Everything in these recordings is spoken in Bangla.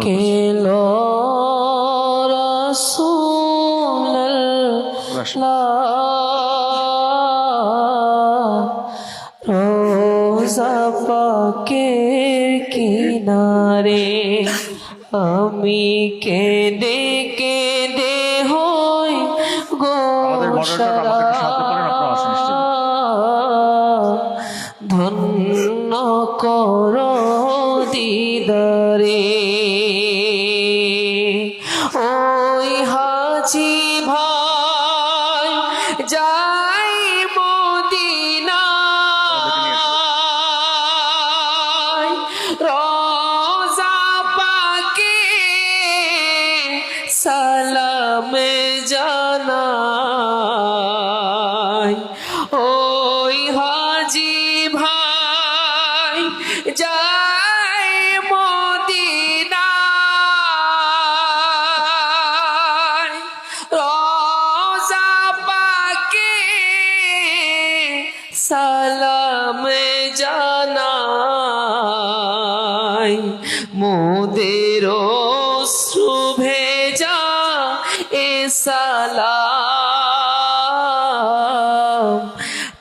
কেলো রাসূলুল্লাহ রোজা পাকের কিনারে আমি কেঁদে কেঁদে হই গোসারা ধন্য করো দিদারে ওই হাজি ভাই যাই মদিনায় রোজা পাকে সালাম জানাই ওই হাজি ভাই যাই মদিনায় রোজা পাকে সালাম জানাই মোদের অশ্রু ভেজা এ সালাম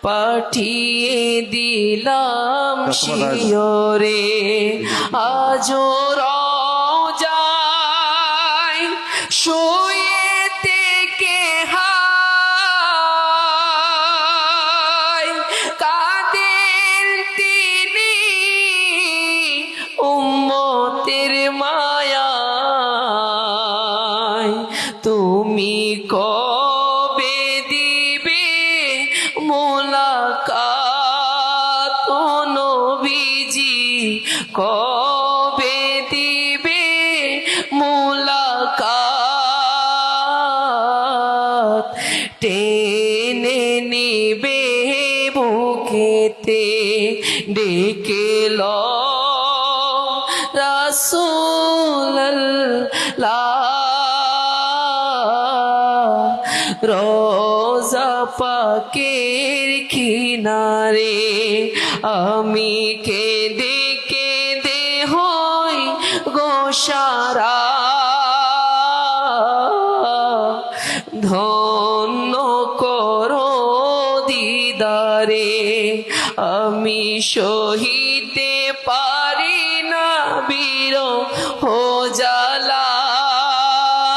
পাঠিয়ে দিলাম শিয়রে আজো রওজায় শুয়ে থেকে হায় কাঁদেন তিনি উম্মতের মায়ায় তুমি কবে দিবে মোলাকাত নবীজি কবে দিবে মোলাকাত টেনে নিবে বুকেতে ডেকে লো রাসূলুল্লাহ রোজা পাকের কিনারে আমি কেঁদে কেঁদে হই গোসারা ধন্য করো দিদারে আমি সহিতে পারি না বিরহ